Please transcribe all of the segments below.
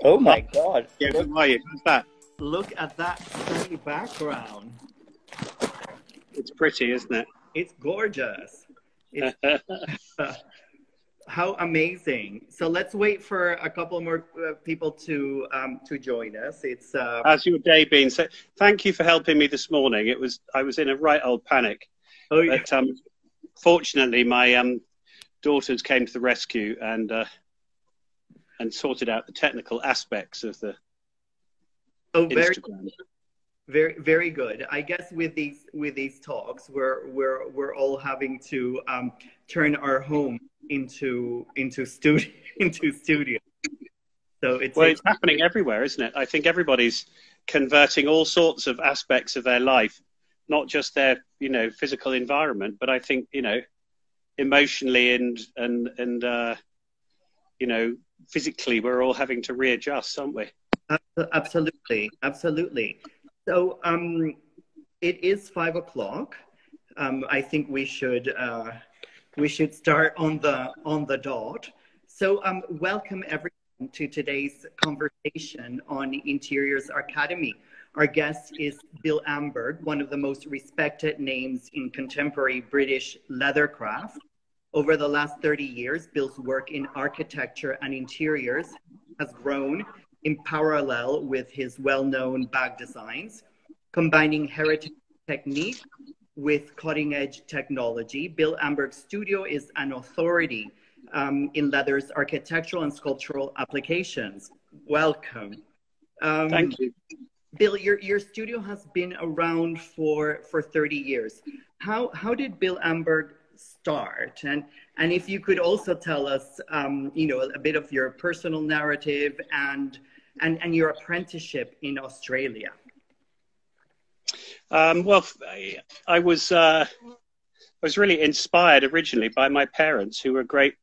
Oh my God. Yeah, how are you? How's that? Look at that sunny background. It's pretty, isn't it? It's gorgeous. It's how amazing. So let's wait for a couple more people to join us. It's How's your day been? So, thank you for helping me this morning. I was in a right old panic, oh yeah. but fortunately, my daughters came to the rescue and sorted out the technical aspects of the Instagram. Very, very good. I guess with these talks, we're all having to turn our home into studio into studio. So it's happening everywhere, isn't it? I think everybody's converting all sorts of aspects of their life, not just their physical environment, but I think emotionally and physically, we're all having to readjust, aren't we? Absolutely, absolutely. So it is 5 o'clock. I think we should start on the dot. So welcome everyone to today's conversation on Interiors Academy. Our guest is Bill Amberg, one of the most respected names in contemporary British leathercraft. Over the last 30 years, Bill's work in architecture and interiors has grown in parallel with his well-known bag designs. Combining heritage technique with cutting-edge technology, Bill Amberg Studio is an authority in leather's architectural and sculptural applications. Welcome. Thank you. Bill, your studio has been around for 30 years. How did Bill Amberg start? And if you could also tell us, a bit of your personal narrative and your apprenticeship in Australia. Well, I was really inspired originally by my parents, who were great,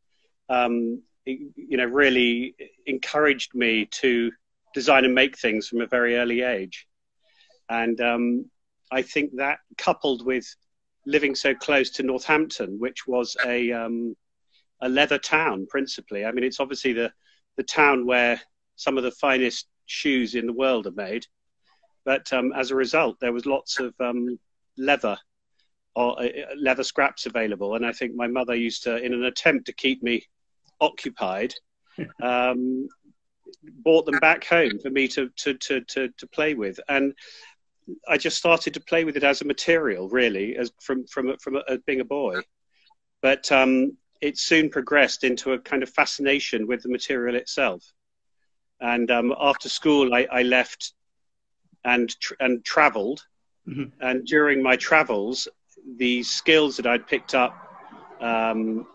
really encouraged me to design and make things from a very early age. And I think that, coupled with living so close to Northampton, which was a leather town principally. I mean, it's obviously the town where some of the finest shoes in the world are made. But as a result, there was lots of leather scraps available. And I think my mother used to, in an attempt to keep me occupied, brought them back home for me to play with. And I just started to play with it as a material, really, as from being a boy. But it soon progressed into a kind of fascination with the material itself. And after school, I left and traveled. Mm-hmm. And during my travels, the skills that I'd picked up in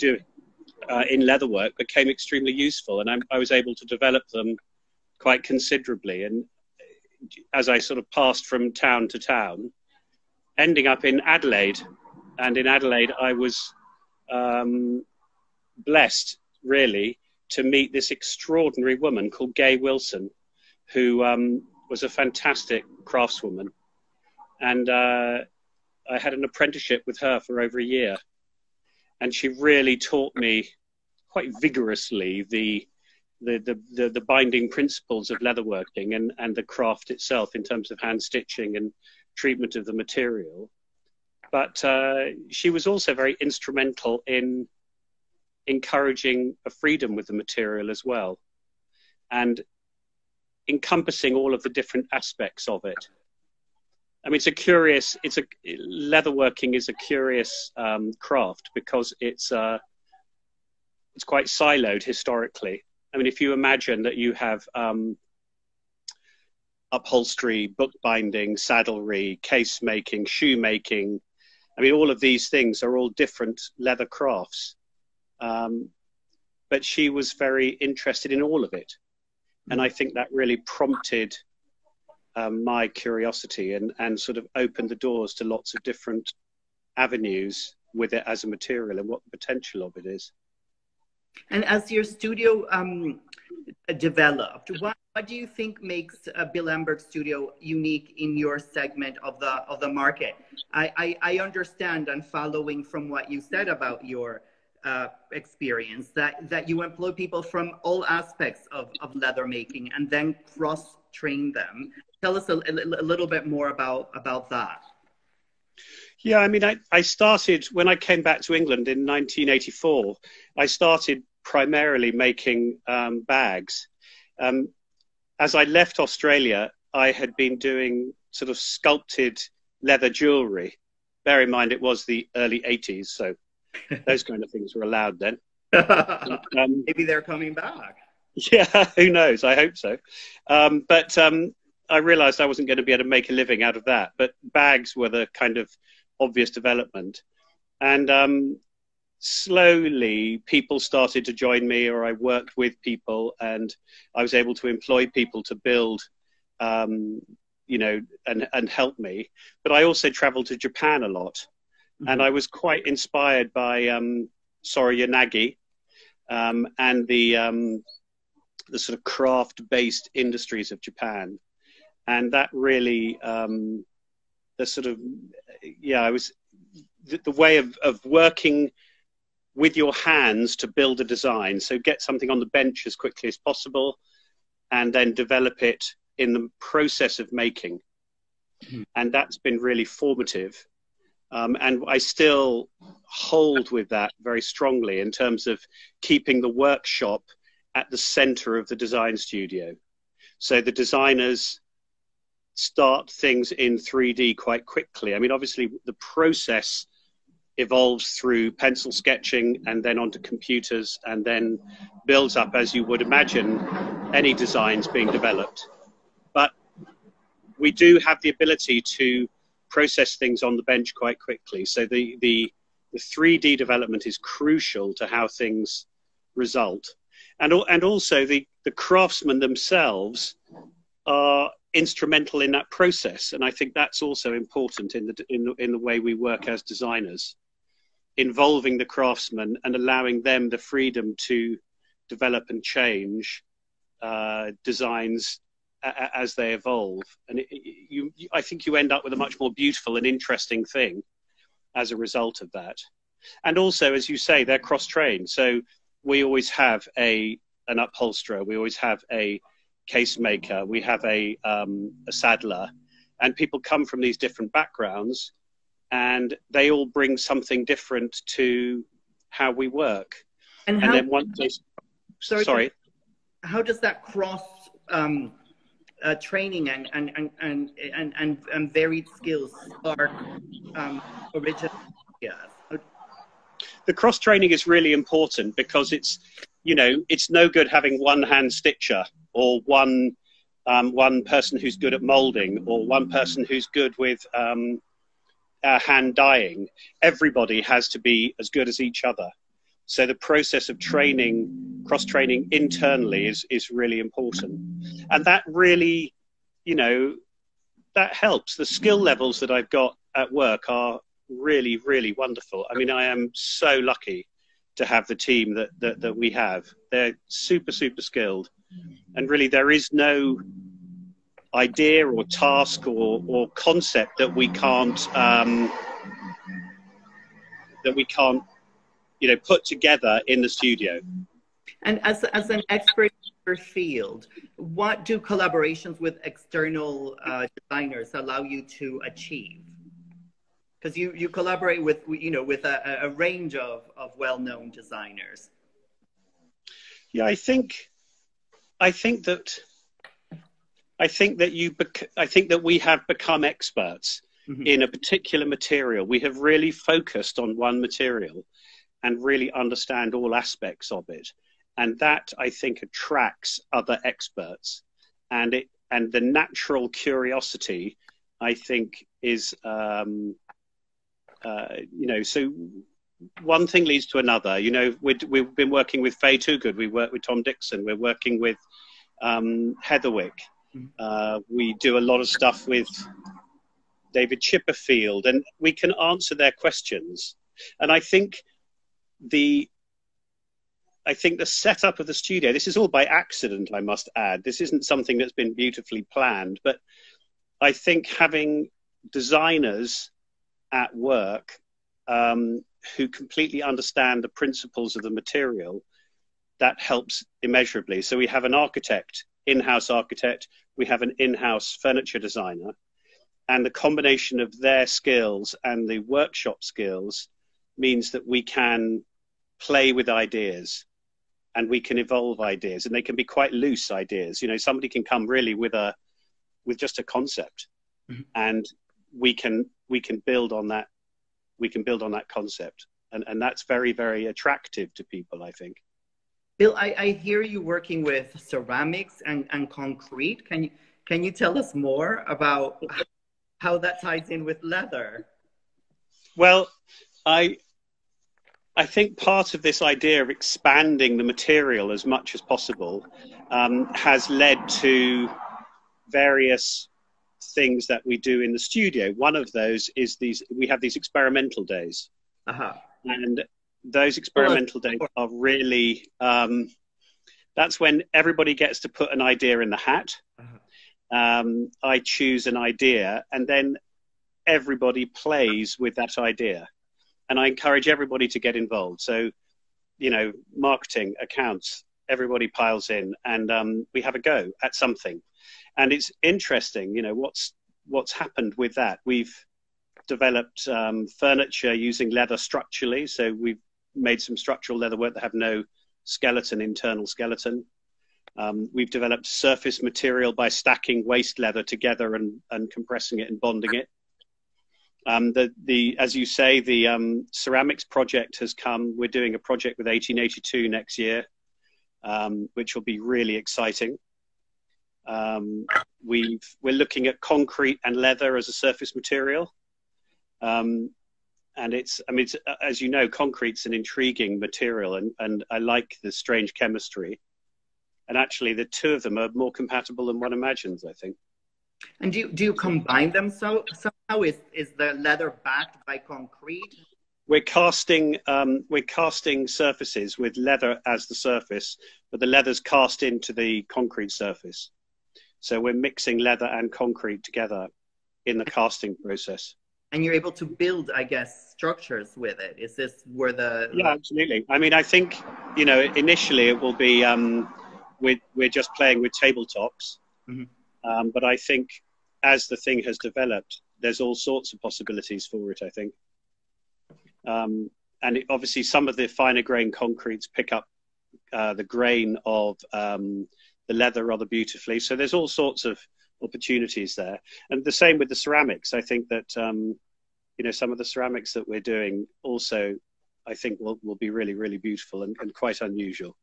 leatherwork became extremely useful, and I was able to develop them quite considerably. And as I sort of passed from town to town, ending up in Adelaide. And in Adelaide, I was blessed, really, to meet this extraordinary woman called Gay Wilson, who was a fantastic craftswoman. And I had an apprenticeship with her for over a year. And she really taught me quite vigorously the binding principles of leatherworking and the craft itself in terms of hand stitching and treatment of the material. But she was also very instrumental in encouraging a freedom with the material as well, and encompassing all of the different aspects of it. I mean, leatherworking is a curious craft because it's quite siloed historically. I mean, if you imagine that you have upholstery, bookbinding, saddlery, case making, shoe making, I mean, all of these things are all different leather crafts. But she was very interested in all of it. And I think that really prompted my curiosity and sort of opened the doors to lots of different avenues with it as a material and what the potential of it is. And as your studio developed, what do you think makes Bill Amberg Studio unique in your segment of the market? I understand, and following from what you said about your experience, that you employ people from all aspects of leather making and then cross-train them. Tell us a little bit more about that. Yeah, I mean, I started, when I came back to England in 1984, I started primarily making bags. As I left Australia, I had been doing sort of sculpted leather jewelry. Bear in mind, it was the early 80s, so those kind of things were allowed then. Maybe they're coming back. Yeah, who knows? I hope so. But I realized I wasn't going to be able to make a living out of that. But bags were the kind of obvious development. And slowly people started to join me, or I worked with people, and I was able to employ people to build, you know, and help me. But I also traveled to Japan a lot. And I was quite inspired by Sora Yanagi and the sort of craft-based industries of Japan. And that really, the sort of, yeah, I was, the way of working with your hands to build a design. So get something on the bench as quickly as possible and then develop it in the process of making. And that's been really formative. And I still hold with that very strongly in terms of keeping the workshop at the center of the design studio. So the designers start things in 3D quite quickly. I mean, obviously the process evolves through pencil sketching and then onto computers and then builds up, as you would imagine, any designs being developed. But we do have the ability to process things on the bench quite quickly. So the 3D development is crucial to how things result. And also the craftsmen themselves are instrumental in that process. And I think that's also important in the way we work as designers, involving the craftsmen and allowing them the freedom to develop and change designs as they evolve. And I think you end up with a much more beautiful and interesting thing as a result of that. And also, as you say, they're cross-trained. So we always have an upholsterer, we always have a case maker, we have a saddler, and people come from these different backgrounds and they all bring something different to how we work. And then once they... Sorry. How does that cross training and varied skills spark original ideas? The cross training is really important because it's, you know, it's no good having one hand stitcher or one person who's good at molding or one person who's good with hand dyeing. Everybody has to be as good as each other. So the process of training, cross-training internally is really important. And that really, you know, that helps. The skill levels that I've got at work are really, really wonderful. I mean, I am so lucky to have the team that we have. They're super, super skilled. And really there is no idea or task or concept that we can't, you know, put together in the studio. And as an expert in your field, what do collaborations with external designers allow you to achieve? Because you collaborate with, you know, with a range of well-known designers. Yeah, I think that we have become experts in a particular material. We have really focused on one material and really understand all aspects of it. And that, I think, attracts other experts. And the natural curiosity, I think, is, you know, so one thing leads to another. You know, we've been working with Faye Toogood. We work with Tom Dixon. We're working with Heatherwick. We do a lot of stuff with David Chipperfield, and we can answer their questions. And I think the setup of the studio, this is all by accident, I must add. This isn't something that's been beautifully planned, but I think having designers at work who completely understand the principles of the material, that helps immeasurably. So we have an architect, in-house architect, we have an in-house furniture designer, and the combination of their skills and the workshop skills means that we can play with ideas and we can evolve ideas, and they can be quite loose ideas. You know, somebody can come really with just a concept, and we can build on that. We can build on that concept, and that's very, very attractive to people, I think. Bill, I hear you working with ceramics and concrete. Can you tell us more about how that ties in with leather? Well, I think part of this idea of expanding the material as much as possible has led to various things that we do in the studio. One of those is we have these experimental days. And those experimental days are really, that's when everybody gets to put an idea in the hat. I choose an idea, and then everybody plays with that idea. And I encourage everybody to get involved. So, you know, marketing, accounts, everybody piles in, and we have a go at something. And it's interesting, you know, what's happened with that. We've developed furniture using leather structurally. So we've made some structural leather work that have no skeleton, internal skeleton. We've developed surface material by stacking waste leather together and compressing it and bonding it. As you say, the ceramics project has come. We're doing a project with 1882 next year, which will be really exciting. We're looking at concrete and leather as a surface material. And as you know, concrete's an intriguing material, and I like the strange chemistry. And actually, the two of them are more compatible than one imagines, I think. And do you combine them somehow? Is the leather backed by concrete? We're casting surfaces with leather as the surface, but the leather's cast into the concrete surface. So we're mixing leather and concrete together in the casting process. And you're able to build, I guess, structures with it. Is this where Yeah, absolutely. I mean, I think, you know, initially it will be, we're just playing with tabletops. But I think as the thing has developed, there's all sorts of possibilities for it, I think. And obviously some of the finer grain concretes pick up the grain of the leather rather beautifully. So there's all sorts of opportunities there. And the same with the ceramics. I think that, you know, some of the ceramics that we're doing also, I think will be really, really beautiful and quite unusual.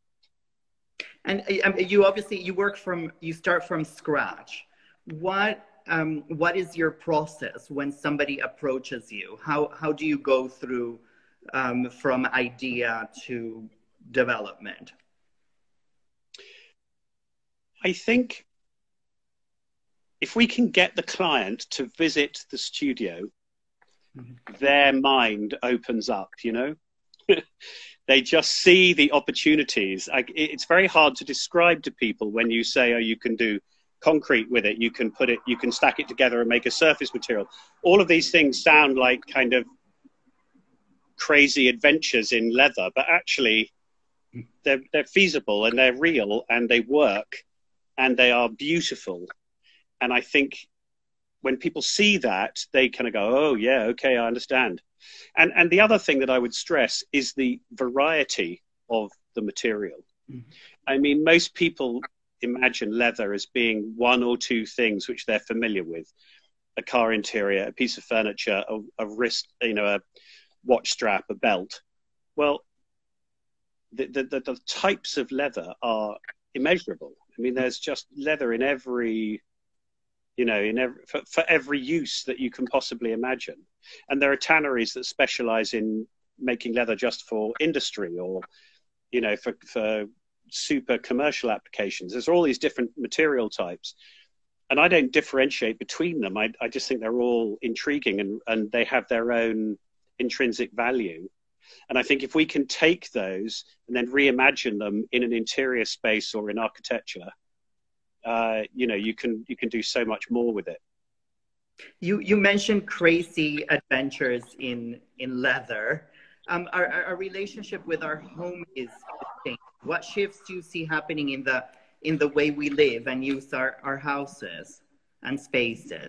And you start from scratch. What is your process when somebody approaches you? How do you go through from idea to development? I think if we can get the client to visit the studio, their mind opens up, you know? They just see the opportunities. It's very hard to describe to people when you say, oh, you can do concrete with it, you can stack it together and make a surface material. All of these things sound like kind of crazy adventures in leather, but actually they're feasible and they're real and they work and they are beautiful. And I think when people see that, they kind of go, oh yeah, okay, I understand. And the other thing that I would stress is the variety of the material. I mean, most people imagine leather as being one or two things which they're familiar with: a car interior, a piece of furniture, a wrist, you know, a watch strap, a belt. Well, the types of leather are immeasurable. I mean, there's just leather in every, you know, for every use that you can possibly imagine. And there are tanneries that specialize in making leather just for industry or, you know, for super commercial applications. There's all these different material types. And I don't differentiate between them. I just think they're all intriguing and they have their own intrinsic value. And I think if we can take those and then reimagine them in an interior space or in architecture, you know, you can do so much more with it. You mentioned crazy adventures in leather. our relationship with our home is changing. What shifts do you see happening in the way we live and use our houses and spaces?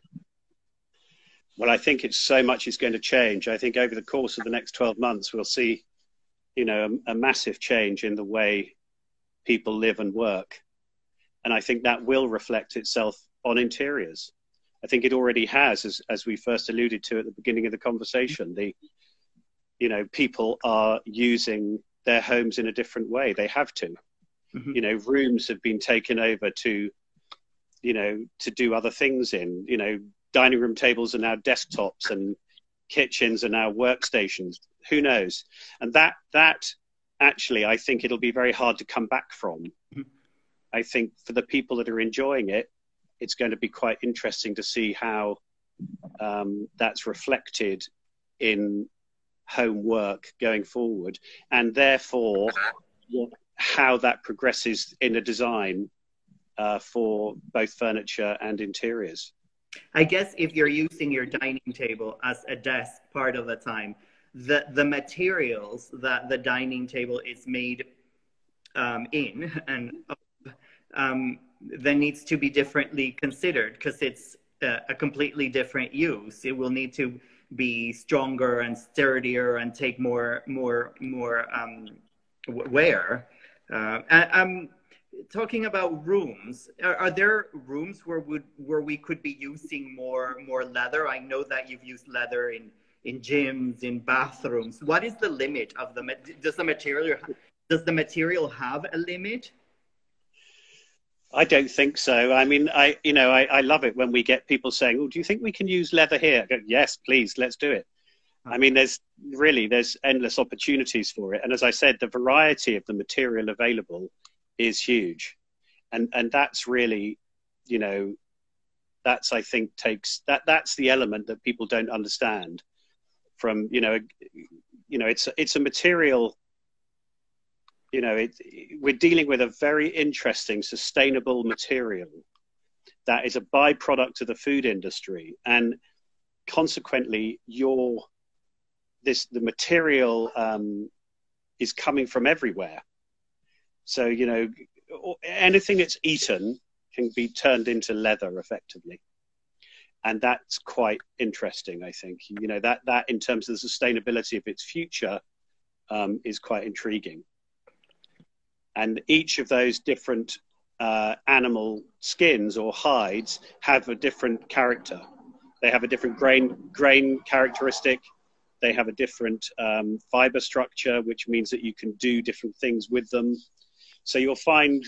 Well, I think it's so much is going to change. I think over the course of the next 12 months, we'll see, you know, a massive change in the way people live and work. And I think that will reflect itself on interiors. I think it already has, as we first alluded to at the beginning of the conversation. You know, people are using their homes in a different way. They have to. Mm-hmm. You know, rooms have been taken over to, you know, to do other things in. You know, dining room tables are now desktops and kitchens are now workstations. Who knows? And that actually, I think it'll be very hard to come back from. Mm-hmm. I think for the people that are enjoying it, it's going to be quite interesting to see how that's reflected in home work going forward, and therefore how that progresses in a design for both furniture and interiors. I guess if you're using your dining table as a desk part of the time, the materials that the dining table is made in and then needs to be differently considered, because it's a completely different use. It will need to be stronger and sturdier and take more wear. Talking about rooms, are there rooms where we could be using more leather? I know that you've used leather in gyms, in bathrooms. What is the limit of does the material have a limit? I don't think so. I mean, I love it when we get people saying, "Oh, do you think we can use leather here?" I go, "Yes, please, let's do it." I mean, there's endless opportunities for it. And as I said, the variety of the material available is huge. And that's really, you know, that's, I think, that's the element that people don't understand from, you know, it's a material. You know, we're dealing with a very interesting, sustainable material that is a byproduct of the food industry, and consequently, the material is coming from everywhere. So, you know, anything that's eaten can be turned into leather effectively, and that's quite interesting. I think, you know, that in terms of the sustainability of its future is quite intriguing. And each of those different animal skins or hides have a different character. They have a different grain characteristic. They have a different fiber structure, which means that you can do different things with them. So you'll find,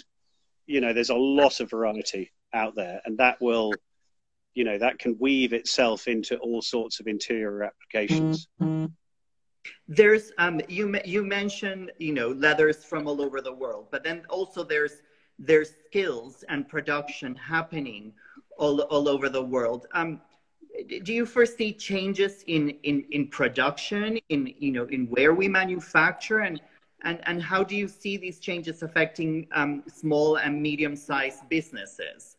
you know, there's a lot of variety out there, and that will, you know, that can weave itself into all sorts of interior applications. Mm-hmm. There's you mentioned, you know, leathers from all over the world, but then also there's skills and production happening all over the world. Do you foresee changes in production, in where we manufacture, and how do you see these changes affecting small and medium-sized businesses?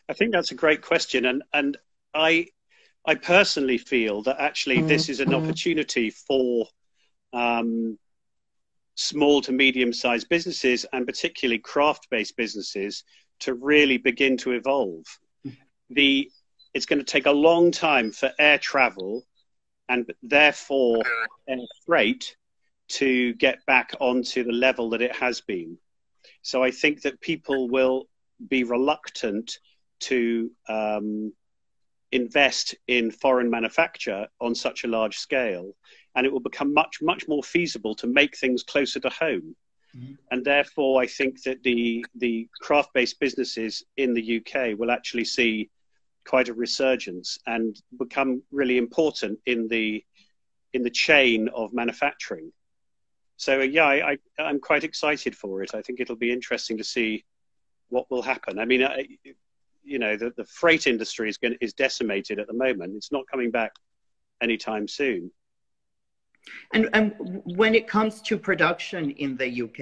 I think that's a great question, and I personally feel that actually this is an opportunity for small to medium-sized businesses, and particularly craft-based businesses, to really begin to evolve. It's going to take a long time for air travel and therefore air freight to get back onto the level that it has been. So I think that people will be reluctant to invest in foreign manufacture on such a large scale, and it will become much more feasible to make things closer to home. Mm-hmm. And therefore I think that the craft-based businesses in the UK will actually see quite a resurgence and become really important in the chain of manufacturing. So yeah, I'm quite excited for it. I think it'll be interesting to see what will happen. I mean, you know, the freight industry is decimated at the moment. It's not coming back anytime soon. And when it comes to production in the UK,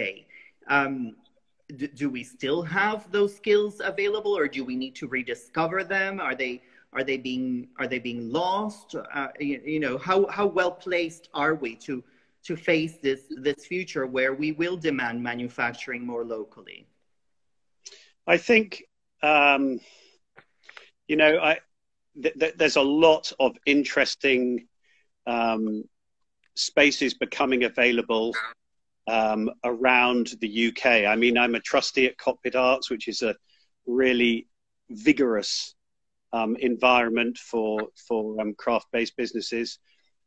do we still have those skills available, or do we need to rediscover them? Are they being lost? You know, how well placed are we to to face this future where we will demand manufacturing more locally? I think, you know, there's a lot of interesting spaces becoming available around the UK. I mean, I'm a trustee at Cockpit Arts, which is a really vigorous environment for craft-based businesses.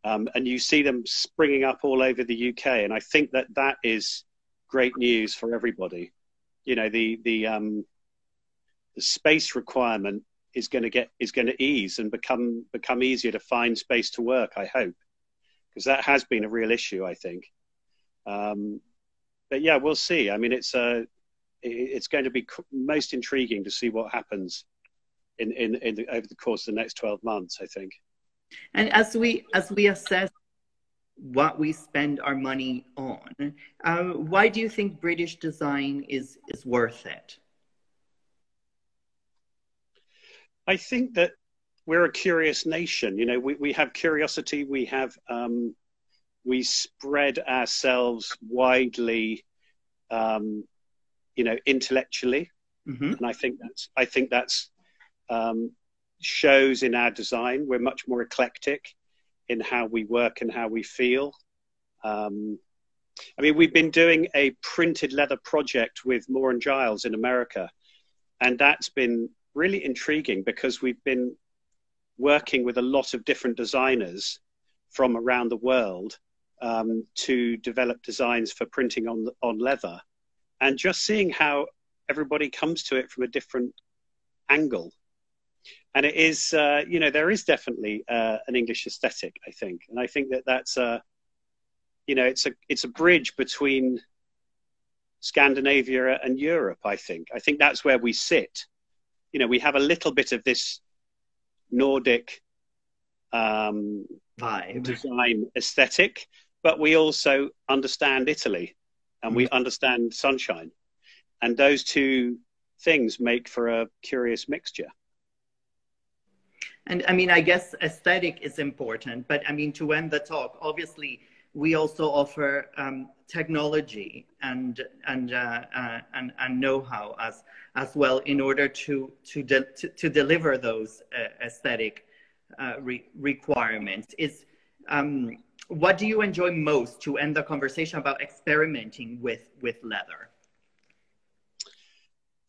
And you see them springing up all over the UK. And I think that that is great news for everybody. You know, the space requirement is going to ease and become easier to find space to work, I hope, because that has been a real issue, I think. But yeah, we'll see. I mean, it's going to be most intriguing to see what happens over the course of the next 12 months, I think. And as we assess what we spend our money on, why do you think British design is worth it? I think that we're a curious nation. You know, we have curiosity. We spread ourselves widely, you know, intellectually, and I think that's shows in our design. We're much more eclectic in how we work and how we feel. I mean, we've been doing a printed leather project with Moore and Giles in America, and that's been really intriguing because we've been working with a lot of different designers from around the world to develop designs for printing on leather, and just seeing how everybody comes to it from a different angle. And it is, you know, there is definitely an English aesthetic, I think, and I think that that's you know, it's a bridge between Scandinavia and Europe. I think that's where we sit. You know, we have a little bit of this Nordic vibe, design aesthetic, but we also understand Italy and we understand sunshine. And those two things make for a curious mixture. And I mean, I guess aesthetic is important, but I mean, to end the talk, obviously, we also offer technology and know-how as well in order to deliver those aesthetic requirements. What do you enjoy most to end the conversation about experimenting with leather?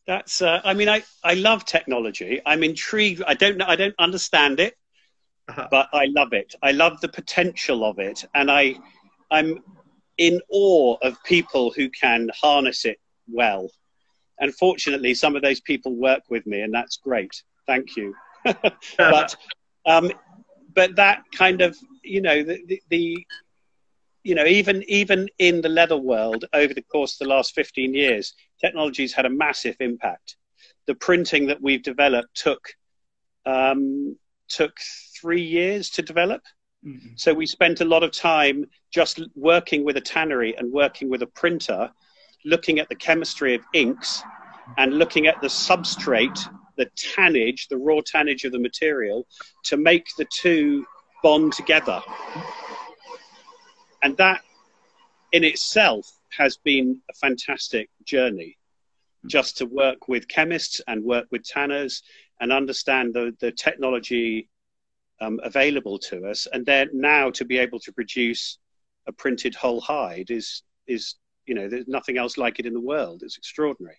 That's I mean, I love technology. I'm intrigued. I don't understand it, but I love it. I love the potential of it, and I'm in awe of people who can harness it well. And fortunately, some of those people work with me, and that's great. Thank you. But that kind of, you know, the you know, even in the leather world, over the course of the last 15 years, technology's had a massive impact. The printing that we've developed took 3 years to develop. So we spent a lot of time just working with a tannery and working with a printer, looking at the chemistry of inks and looking at the substrate, the tannage, the raw tannage of the material, to make the two bond together. And that in itself has been a fantastic journey, just to work with chemists and work with tanners and understand the technology available to us. And then now to be able to produce a printed whole hide is, you know, there's nothing else like it in the world. It's extraordinary.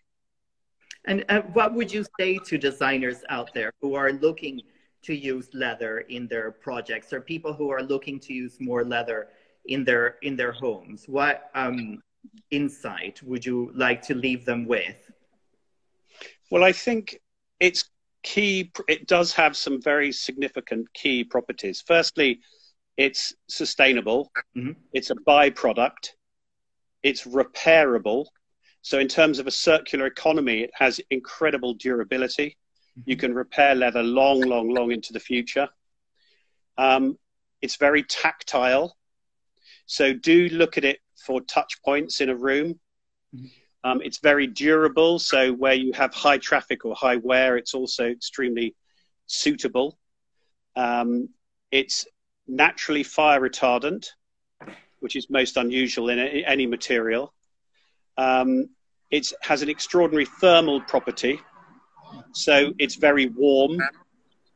And what would you say to designers out there who are looking to use leather in their projects, or people who are looking to use more leather in their homes? What insight would you like to leave them with? Well, I think it's key. It does have some very significant key properties. Firstly, it's sustainable. It's a byproduct. It's repairable. So in terms of a circular economy, it has incredible durability. You can repair leather long into the future. It's very tactile. So do look at it for touch points in a room. It's very durable. So where you have high traffic or high wear, it's also extremely suitable. It's naturally fire retardant. which is most unusual in any material. It has an extraordinary thermal property, so it's very warm.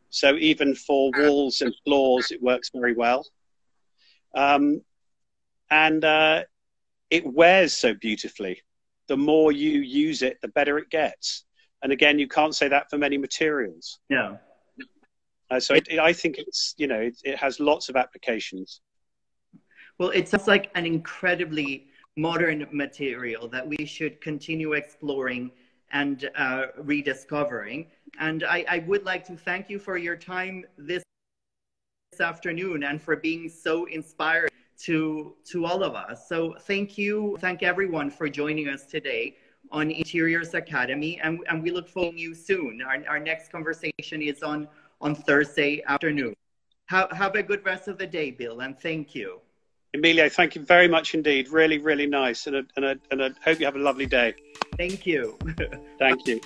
So even for walls and floors, it works very well. It wears so beautifully. The more you use it, the better it gets. And again, you can't say that for many materials. Yeah. So I think it's, you know, it has lots of applications. Well, it sounds like an incredibly modern material that we should continue exploring and rediscovering. And I would like to thank you for your time this afternoon and for being so inspired to all of us. So thank you. Thank everyone for joining us today on Interiors Academy. And we look forward to you soon. Our next conversation is on Thursday afternoon. Have a good rest of the day, Bill, and thank you. Emilio, thank you very much indeed. Really, really nice. And I hope you have a lovely day. Thank you. Thank you.